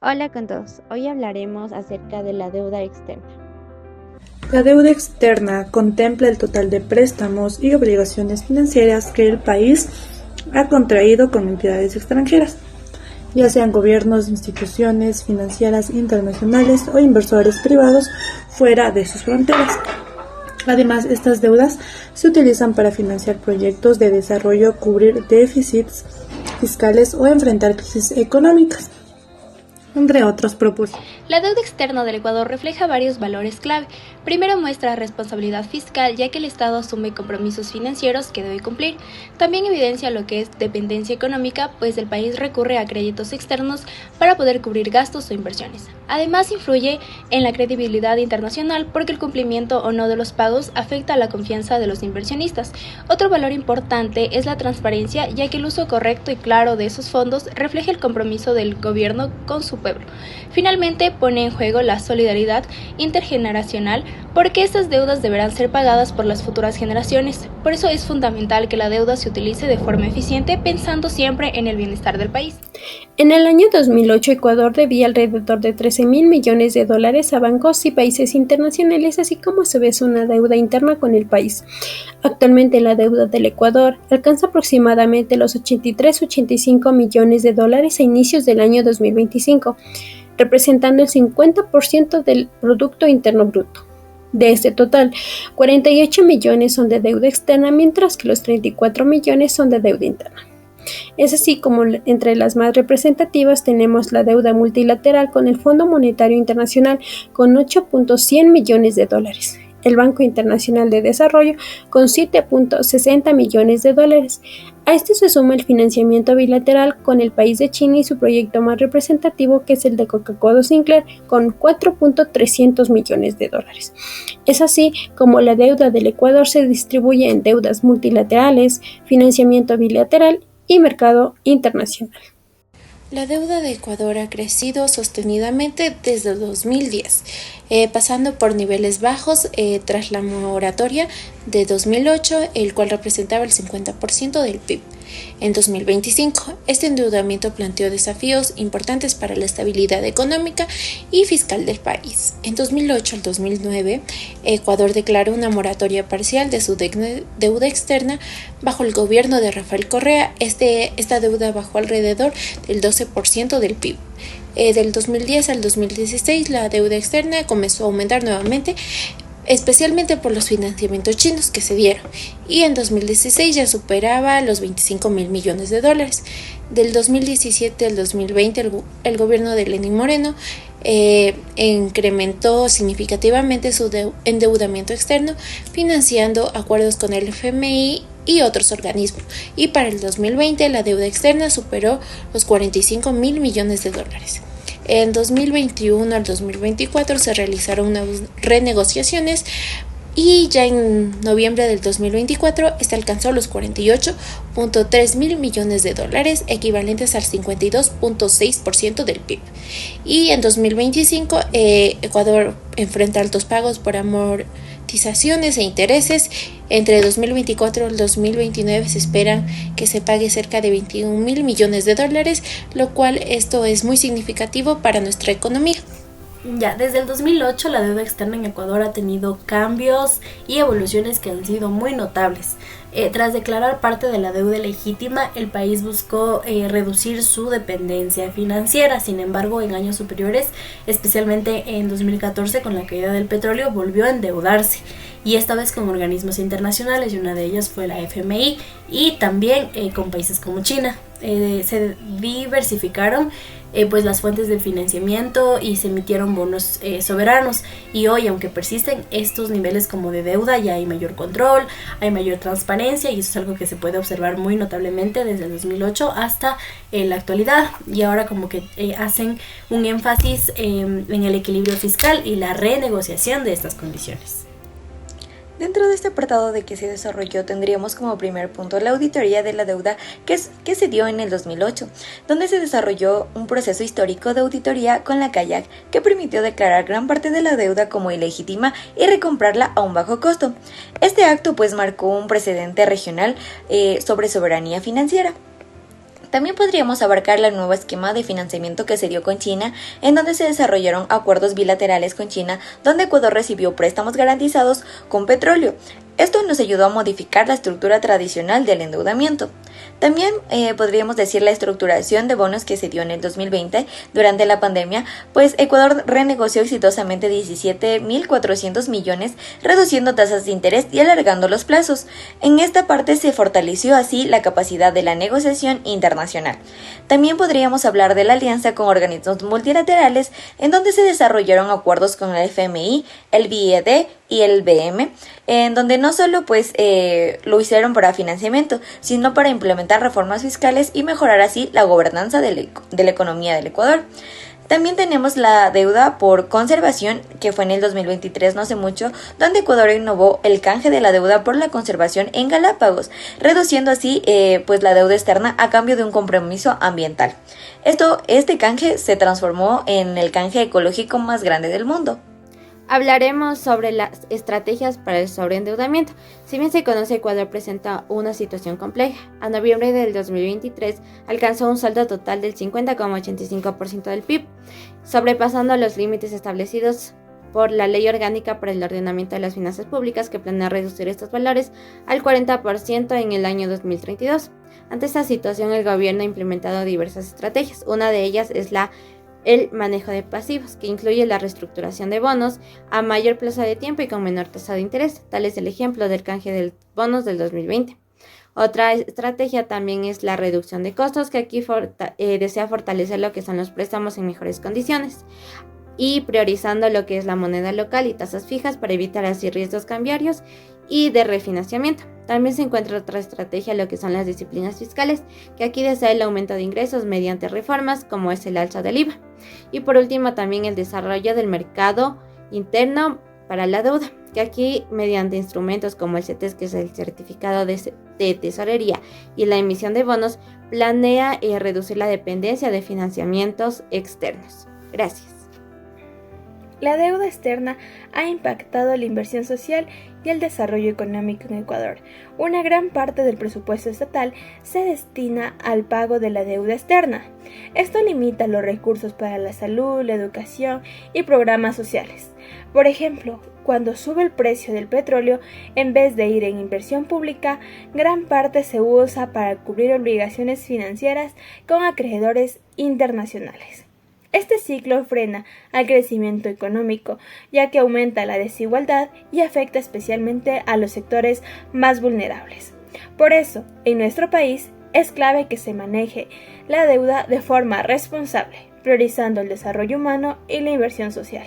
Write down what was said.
Hola con todos, hoy hablaremos acerca de la deuda externa. La deuda externa contempla el total de préstamos y obligaciones financieras que el país ha contraído con entidades extranjeras, ya sean gobiernos, instituciones financieras internacionales o inversores privados fuera de sus fronteras. Además, estas deudas se utilizan para financiar proyectos de desarrollo, cubrir déficits fiscales o enfrentar crisis económicas, entre otros propósitos. La deuda externa del Ecuador refleja varios valores clave. Primero, muestra responsabilidad fiscal, ya que el Estado asume compromisos financieros que debe cumplir. También evidencia lo que es dependencia económica, pues el país recurre a créditos externos para poder cubrir gastos o inversiones. Además, influye en la credibilidad internacional, porque el cumplimiento o no de los pagos afecta a la confianza de los inversionistas. Otro valor importante es la transparencia, ya que el uso correcto y claro de esos fondos refleja el compromiso del gobierno con su pueblo. Finalmente, pone en juego la solidaridad intergeneracional, porque estas deudas deberán ser pagadas por las futuras generaciones. Por eso es fundamental que la deuda se utilice de forma eficiente, pensando siempre en el bienestar del país. En el año 2008, Ecuador debía alrededor de 13.000 millones de dólares a bancos y países internacionales, así como a su vez una deuda interna con el país. Actualmente la deuda del Ecuador alcanza aproximadamente los 83-85 millones de dólares a inicios del año 2025, representando el 50% del Producto Interno Bruto. De este total, 48 millones son de deuda externa, mientras que los 34 millones son de deuda interna. Es así como entre las más representativas tenemos la deuda multilateral con el Fondo Monetario Internacional con 8.100 millones de dólares, el Banco Internacional de Desarrollo con 7.60 millones de dólares. A este se suma el financiamiento bilateral con el país de China y su proyecto más representativo, que es el de Coca-Cola Sinclair, con 4.300 millones de dólares. Es así como la deuda del Ecuador se distribuye en deudas multilaterales, financiamiento bilateral y mercado internacional. La deuda de Ecuador ha crecido sostenidamente desde 2010, pasando por niveles bajos tras la moratoria de 2008, el cual representaba el 50% del PIB. En 2025, este endeudamiento planteó desafíos importantes para la estabilidad económica y fiscal del país. En 2008 al 2009, Ecuador declaró una moratoria parcial de su deuda externa bajo el gobierno de Rafael Correa. Esta deuda bajó alrededor del 12% del PIB. Del 2010 al 2016, la deuda externa comenzó a aumentar nuevamente, especialmente por los financiamientos chinos que se dieron, y en 2016 ya superaba los 25.000 millones de dólares. Del 2017 al 2020, el gobierno de Lenín Moreno incrementó significativamente su endeudamiento externo, financiando acuerdos con el FMI y otros organismos, y para el 2020 la deuda externa superó los 45.000 millones de dólares. En 2021 al 2024 se realizaron unas renegociaciones y ya en noviembre del 2024 alcanzó los 48.3 mil millones de dólares, equivalentes al 52.6% del PIB. Y en 2025 Ecuador enfrenta altos pagos por amortizaciones e intereses. Entre 2024 y 2029 se esperan que se pague cerca de 21.000 millones de dólares, lo cual esto es muy significativo para nuestra economía. Desde el 2008 la deuda externa en Ecuador ha tenido cambios y evoluciones que han sido muy notables. Tras declarar parte de la deuda legítima, el país buscó reducir su dependencia financiera. Sin embargo, en años superiores, especialmente en 2014 con la caída del petróleo, volvió a endeudarse, y esta vez con organismos internacionales, y una de ellas fue la FMI, y también con países como China. Se diversificaron pues las fuentes de financiamiento y se emitieron bonos soberanos, y hoy, aunque persisten estos niveles como de deuda, ya hay mayor control, hay mayor transparencia, y eso es algo que se puede observar muy notablemente desde el 2008 hasta la actualidad. Y ahora como que hacen un énfasis en el equilibrio fiscal y la renegociación de estas condiciones. Dentro de este apartado de que se desarrolló, tendríamos como primer punto la auditoría de la deuda que se dio en el 2008, donde se desarrolló un proceso histórico de auditoría con la CAIAC que permitió declarar gran parte de la deuda como ilegítima y recomprarla a un bajo costo. Este acto marcó un precedente regional sobre soberanía financiera. También podríamos abarcar el nuevo esquema de financiamiento que se dio con China, en donde se desarrollaron acuerdos bilaterales con China, donde Ecuador recibió préstamos garantizados con petróleo. Esto nos ayudó a modificar la estructura tradicional del endeudamiento. También podríamos decir la estructuración de bonos que se dio en el 2020 durante la pandemia, pues Ecuador renegoció exitosamente 17.400 millones, reduciendo tasas de interés y alargando los plazos. En esta parte se fortaleció así la capacidad de la negociación internacional. También podríamos hablar de la alianza con organismos multilaterales, en donde se desarrollaron acuerdos con el FMI, el BID y el BM, en donde no solo lo hicieron para financiamiento, sino para implementar reformas fiscales y mejorar así la gobernanza de la economía del Ecuador. También tenemos la deuda por conservación, que fue en el 2023, no hace mucho, donde Ecuador innovó el canje de la deuda por la conservación en Galápagos, reduciendo así la deuda externa a cambio de un compromiso ambiental. Este canje se transformó en el canje ecológico más grande del mundo. Hablaremos sobre las estrategias para el sobreendeudamiento. Si bien se conoce, Ecuador presenta una situación compleja. A noviembre del 2023 alcanzó un saldo total del 50,85% del PIB, sobrepasando los límites establecidos por la Ley Orgánica para el Ordenamiento de las Finanzas Públicas, que planea reducir estos valores al 40% en el año 2032. Ante esta situación, el gobierno ha implementado diversas estrategias. Una de ellas es el manejo de pasivos, que incluye la reestructuración de bonos a mayor plazo de tiempo y con menor tasa de interés. Tal es el ejemplo del canje de bonos del 2020. Otra estrategia también es la reducción de costos, que aquí desea fortalecer lo que son los préstamos en mejores condiciones y priorizando lo que es la moneda local y tasas fijas para evitar así riesgos cambiarios y de refinanciamiento. También se encuentra otra estrategia, lo que son las disciplinas fiscales, que aquí desea el aumento de ingresos mediante reformas como es el alza del IVA. Y por último también el desarrollo del mercado interno para la deuda, que aquí mediante instrumentos como el CETES, que es el certificado de tesorería, y la emisión de bonos, planea reducir la dependencia de financiamientos externos. Gracias. La deuda externa ha impactado la inversión social y el desarrollo económico en Ecuador. Una gran parte del presupuesto estatal se destina al pago de la deuda externa. Esto limita los recursos para la salud, la educación y programas sociales. Por ejemplo, cuando sube el precio del petróleo, en vez de ir en inversión pública, gran parte se usa para cubrir obligaciones financieras con acreedores internacionales. Este ciclo frena al crecimiento económico, ya que aumenta la desigualdad y afecta especialmente a los sectores más vulnerables. Por eso, en nuestro país, es clave que se maneje la deuda de forma responsable, priorizando el desarrollo humano y la inversión social.